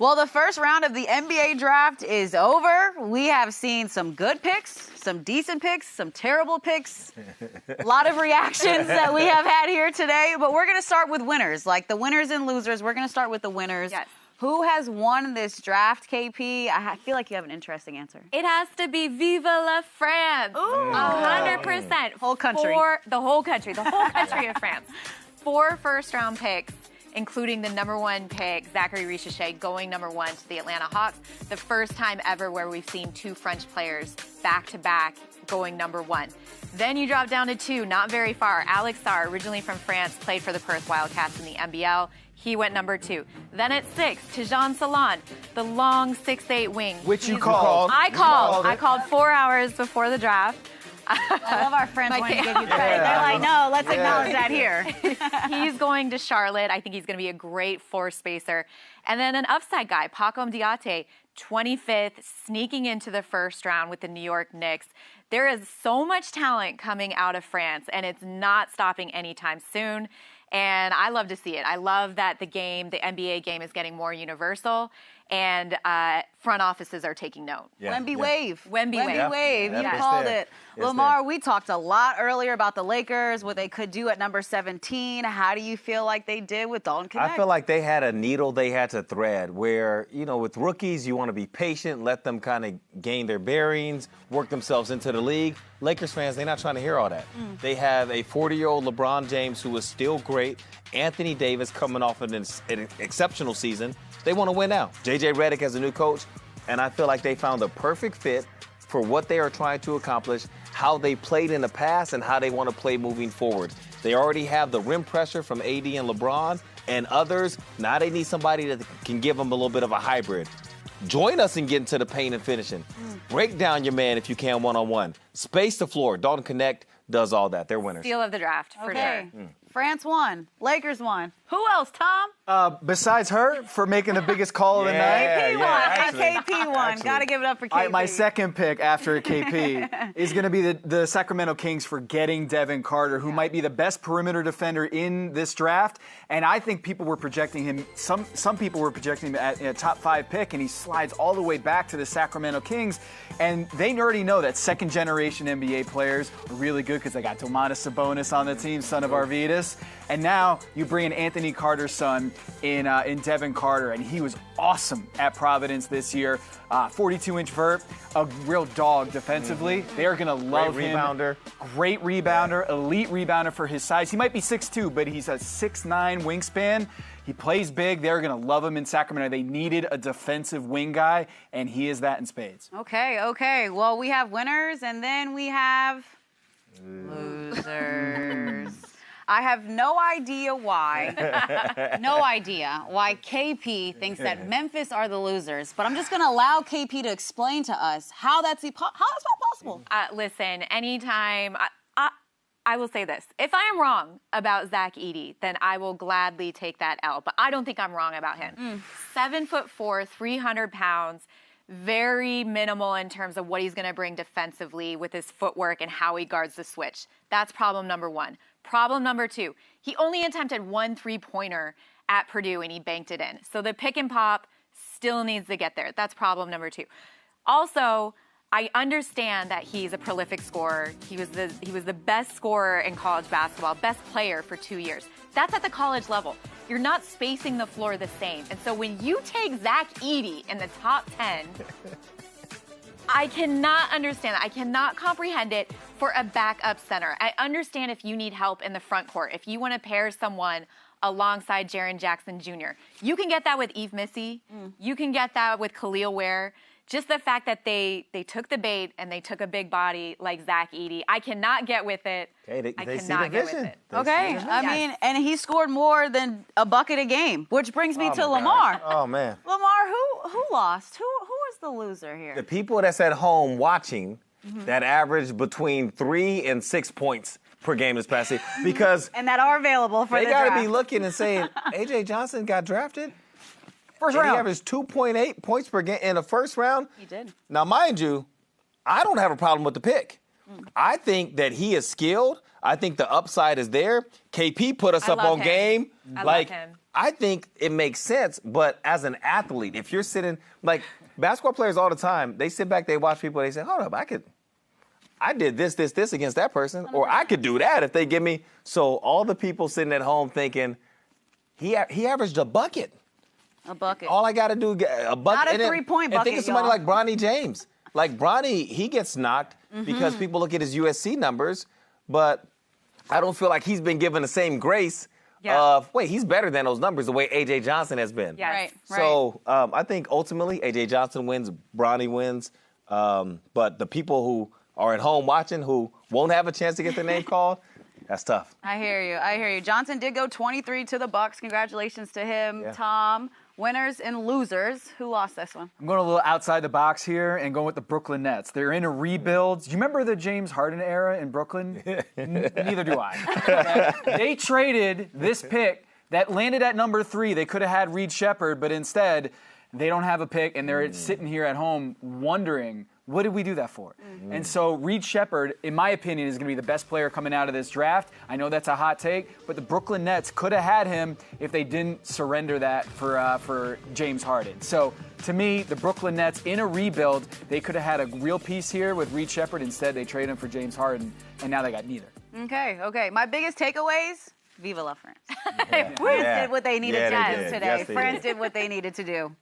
Well, the first round of the NBA draft is over. We have seen some good picks, some decent picks, some terrible picks. A lot of reactions that we have had here today. But we're going to start with winners, like the winners and losers. We're going to start with the winners. Yes. Who has won this draft, KP? I feel like you have an interesting answer. It has to be Viva la France. 100%. Whole country. The whole country of France. 4 first-round picks, including the #1 pick, Zachary Richeche, going #1 to the Atlanta Hawks. The first time ever where we've seen 2 French players back-to-back going #1. Then you drop down to 2, not very far. Alex Sarr, originally from France, played for the Perth Wildcats in the NBL. He went #2. Then at 6, Tijan Salon, the long 6'8" wing. Which you called. I called 4 hours before the draft. I love our friends wanting to give you credit. They're like, no, let's acknowledge that here. He's going to Charlotte. I think he's going to be a great floor spacer. And then an upside guy, Paco Diate, 25th, sneaking into the first round with the New York Knicks. There is so much talent coming out of France, and it's not stopping anytime soon. And I love to see it. I love that the NBA game is getting more universal, and front offices are taking note. Wemby Wave. Wemby Wave. You called it. Lamar, we talked a lot earlier about the Lakers, what they could do at number 17. How do you feel like they did with Dalton Knecht? I feel like they had a needle they had to thread where, with rookies, you want to be patient, let them kind of gain their bearings, work themselves into the league. Lakers fans, they're not trying to hear all that. They have a 40-year-old LeBron James who is still great. Anthony Davis coming off an exceptional season. They want to win now. J.J. Redick as a new coach, and I feel like they found the perfect fit for what they are trying to accomplish, how they played in the past, and how they want to play moving forward. They already have the rim pressure from AD and LeBron and others. Now they need somebody that can give them a little bit of a hybrid. Join us in getting to the paint and finishing. Break down your man if you can one-on-one. Space the floor. Dalton Knecht does all that. They're winners. Steal of the draft, for sure. France won. Lakers won. Who else, Tom? Besides her, for making the biggest call of the night. KP won. KP won. Got to give it up for KP. My second pick after KP is going to be the Sacramento Kings for getting Devin Carter, who might be the best perimeter defender in this draft. And I think people were projecting him, some people were projecting him at a top 5 pick, and he slides all the way back to the Sacramento Kings. And they already know that second-generation NBA players are really good because they got Domantas Sabonis on the team, son of Arvydas. And now you bring in Anthony Carter's son in Devin Carter, and he was awesome at Providence this year. 42-inch vert, a real dog defensively. They are going to love him. Great rebounder, elite rebounder for his size. He might be 6'2", but he's a 6'9" wingspan. He plays big. They're going to love him in Sacramento. They needed a defensive wing guy, and he is that in spades. Okay. Well, we have winners, and then we have losers. I have no idea why. Why KP thinks that Memphis are the losers. But I'm just going to allow KP to explain to us how that's possible. Listen, anytime... I will say this. If I am wrong about Zach Edey, then I will gladly take that L. But I don't think I'm wrong about him. 7'4", 300 pounds, very minimal in terms of what he's going to bring defensively with his footwork and how he guards the switch. That's problem number 1. Problem number 2, he only attempted 1 3-pointer at Purdue, and he banked it in. So the pick and pop still needs to get there. That's problem number 2. Also, I understand that he's a prolific scorer. He was the best scorer in college basketball, best player for 2 years. That's at the college level. You're not spacing the floor the same. And so when you take Zach Edey in the top 10, I cannot understand that. I cannot comprehend it for a backup center. I understand if you need help in the front court, if you want to pair someone alongside Jaren Jackson Jr. You can get that with Yves Missy. You can get that with Khalil Ware. Just the fact that they took the bait and they took a big body like Zach Edey, I cannot get with it. They cannot get with it. I mean, and he scored more than a bucket a game, which brings me to Lamar. Oh, man. Lamar, who lost? Who was the loser here? The people that's at home watching that average between 3 and 6 points per game this past season. Because and that are available for the draft. They got to be looking and saying, A.J. Johnson got drafted? First round. He averaged 2.8 points per game in the first round. He did. Now, mind you, I don't have a problem with the pick. I think that he is skilled. I think the upside is there. KP put us up on game. I love him. I think it makes sense, but as an athlete, if you're sitting, like basketball players all the time, they sit back, they watch people, they say, hold up, I did this against that person, or I could do that if they give me. So all the people sitting at home thinking, he averaged a bucket. A bucket. All I got to do, a bucket. Not a three-point bucket, And think of somebody y'all. like Bronny James. Like Bronny, he gets knocked because people look at his USC numbers, but I don't feel like he's been given the same grace of, wait, he's better than those numbers the way A.J. Johnson has been. Yes. Right. So I think ultimately A.J. Johnson wins, Bronny wins, but the people who are at home watching who won't have a chance to get their name called, that's tough. I hear you. Johnson did go 23 to the Bucks. Congratulations to him. Yeah. Tom, winners and losers. Who lost this one? I'm going a little outside the box here and going with the Brooklyn Nets. They're in a rebuild. Do you remember the James Harden era in Brooklyn? Neither do I. Okay? They traded this pick that landed at number 3. They could have had Reed Shepherd, but instead they don't have a pick, and they're sitting here at home wondering, what did we do that for? And so Reed Shepherd, in my opinion, is going to be the best player coming out of this draft. I know that's a hot take, but the Brooklyn Nets could have had him if they didn't surrender that for James Harden. So to me, the Brooklyn Nets in a rebuild, they could have had a real piece here with Reed Shepherd. Instead, they traded him for James Harden, and now they got neither. Okay. My biggest takeaways, Viva la France. Yeah. France did what they needed to do did. today. Yes, they France did. did what they needed to do.